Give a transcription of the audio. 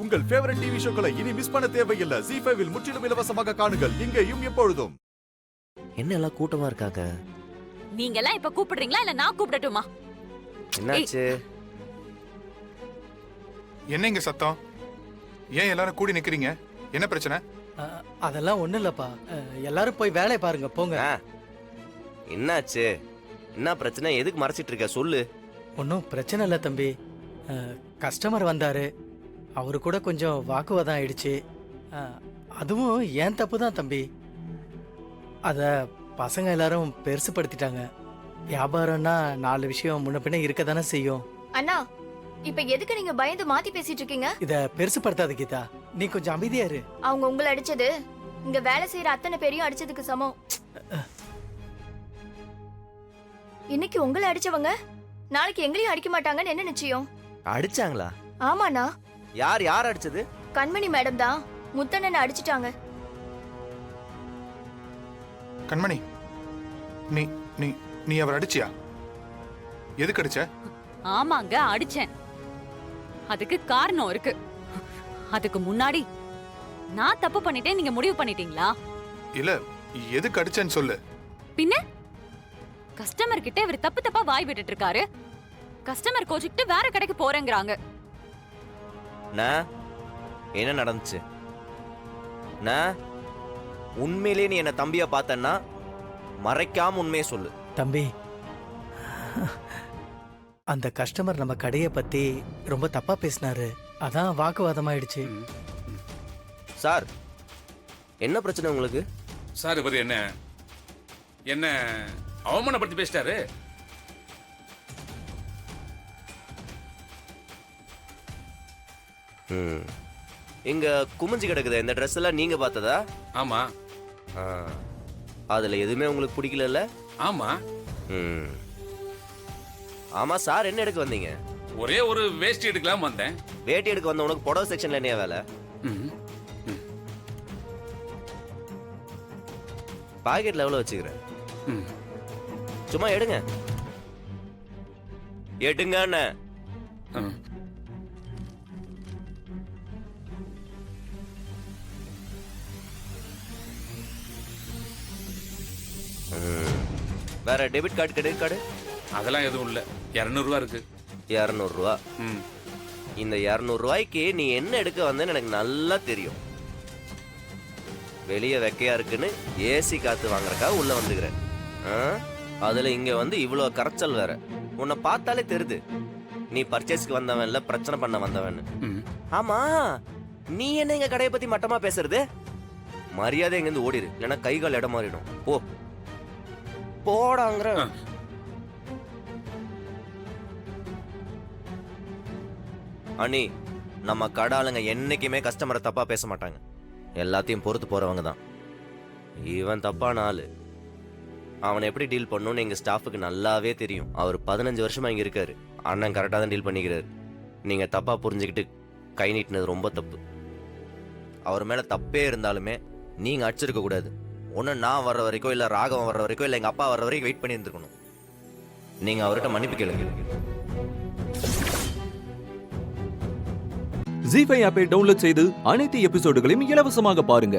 உங்கள் favourite TV ஷோக்களை இனி miss பண்ண தேவையில்லை. ZEE5 இல் முற்றிலும் இலவசமாக காணுங்கள். இங்கேயும் எப்பொழுதும். என்ன எல்லாம் கூட்டமா இருக்காங்க? நீங்க எல்லாம் இப்ப கூப்பிடுறீங்களா இல்ல நான் கூப்பிடட்டுமா? என்னாச்சு? என்ன இங்க சத்தம்? ஏன் எல்லாரும் கூடி நிக்கிறீங்க? என்ன பிரச்சனை? அதெல்லாம் ஒண்ணும் இல்லப்பா. எல்லாரும் போய் வேலையை பாருங்க, போங்க. என்னாச்சு? என்ன பிரச்சனை? எதுக்கு மறைச்சிட்டு இருக்க? சொல்லு. ஒன்றும் பிரச்சனை இல்லை தம்பி. கஸ்டமர் வந்தாரு, அவரு கூட கொஞ்சம் வாக்குவாதம் ஆயிடுச்சு. அதுவும் ஏன் தப்பு தான் தம்பி. அத பசங்க எல்லாரும் பெருசுப்படுத்திட்டாங்க. வியாபாரம்னா 4 விஷயம் முன்ன பின்ன இருக்க தானே செய்யும். அண்ணா, இப்ப எதுக்கு நீங்க பயந்து மாத்தி பேசிட்டு இருக்கீங்க? இத பெருசுப்படுத்தாத கீதா, நீ கொஞ்சம் அமைதியா இரு. அவங்க உங்களை அடிச்சது இங்க வேலை செய்யற அத்தனை பேரையும் அடிச்சதுக்கு சமம். இன்னைக்கு உங்களை அடிச்சவங்க நாளைக்கு எங்களையும் அடிக்க மாட்டாங்கன்னு என்ன நிச்சயம்? அடிச்சாங்களா? ஆமாண்ணா. யார் அடிச்சது? கண்மணி மேடம் தான் முத்தண்ணனை அடிச்சிட்டாங்க. கண்மணி, நீ நீ நீ அவர் அடிச்சியா? எதுக்கு அடிச்ச? ஆமாங்க, அடிச்சேன். அதுக்கு காரணம் இருக்கு. அதுக்கு முன்னாடி நான் தப்பு பண்ணிட்டேன் நீங்க முடிவு பண்ணிட்டீங்களா? இல்ல, எதுக்கு அடிச்சேன்னு சொல்லு. பின்ன கஸ்டமர் கிட்ட இவர் தப்பு தப்பா வாய் விட்டுட்டு இருக்காரு. கஸ்டமர் கோச்சிட்டு வேற கடைக்கு போறேங்கறாங்க. என்ன நடந்துச்சு? உண்மையிலேயே நீ என்ன தம்பியா பார்த்தன்னா மறைக்காம உண்மையை சொல்லு. தம்பி, அந்த கஸ்டமர் நம்ம கடையை பத்தி ரொம்ப தப்பா பேசினாரு, அதான் வாக்குவாதமாயிடுச்சு. சார், என்ன பிரச்சனை உங்களுக்கு? சார், இவர் என்ன அவமானப்படுத்தி பேசிட்டாரு. இங்க குமிஞ்சு கிடக்குது இந்த ட்ரெஸ் எல்லாம் நீங்க பார்த்ததா? ஆமா. அதுல எதுவுமே உங்களுக்கு பிடிக்கல? ஆமா. ஆமா சார், என்ன எடுக்க வந்தீங்க? ஒரே ஒரு வேஷ்டி எடுக்கலாம் வந்தேன். வேட்டி எடுக்க வந்த உனக்கு புடவை செக்ஷன்ல என்ன வேலை? பாக்கெட்ல எவ்வளவு வச்சுக்கிறேன்? சும்மா எடுங்க. எடுங்க. வேற டெபிட் கார்டு, கிரெடிட் கார்டு அதெல்லாம் எதுவும் இல்ல. 200 ரூபா இருக்கு. 200 ரூபா? இந்த 200 ரூபாய்க்கு நீ என்ன எடுக்க வந்தேன்னு எனக்கு நல்லா தெரியும். வெளியே வெக்கையா இருக்குன்னு ஏசி காத்து வாங்குறக்கா உள்ள வந்துக்கிறேன். அதுல இங்க வந்து இவ்வளவு கரைச்சல் வேற. உன்னை பார்த்தாலே தெரியுது நீ பர்ச்சேஸ்க்கு வந்தவன் இல்ல, பிரச்சனை பண்ண வந்தவன். ஆமா, நீ என்ன எங்க கடையை பத்தி மட்டமா பேசுறது? மரியாதை எங்க இருந்து ஓடிடு, இல்லைன்னா கை கால் இடம் மாறிடும். போடாங்கிற. அண்ணி, நம்ம கடை ஆளுங்க என்னைக்குமே கஸ்டமரை தப்பா பேச மாட்டாங்க. எல்லாத்தையும் பொறுத்து போறவங்க தான். இவன் தப்பான ஆளு. அவனை எப்படி டீல் பண்ணணும்னு எங்க ஸ்டாஃபுக்கு நல்லாவே தெரியும். அவர் 15 வருஷமா இங்க இருக்காரு. அண்ணன் கரெக்டா தான் டீல் பண்ணிக்கிறாரு. நீங்க தப்பா புரிஞ்சுக்கிட்டு கை நீட்டினது ரொம்ப தப்பு. அவர் மேல தப்பே இருந்தாலுமே நீங்க அடிச்சிருக்க கூடாது. ஒன்னு நான் வர்ற வரைக்கும், இல்ல ராகவன் வர்ற வரைக்கும், இல்ல எங்க அப்பா வர்ற வரைக்கும் வெயிட் பண்ணி இருந்திருக்கணும். நீங்க அவர்கிட்ட மன்னிப்பு கேளுங்க. ZEE5 ஆப்பை டவுன்லோட் செய்து அனைத்து எபிசோடுகளையும் இலவசமாக பாருங்க.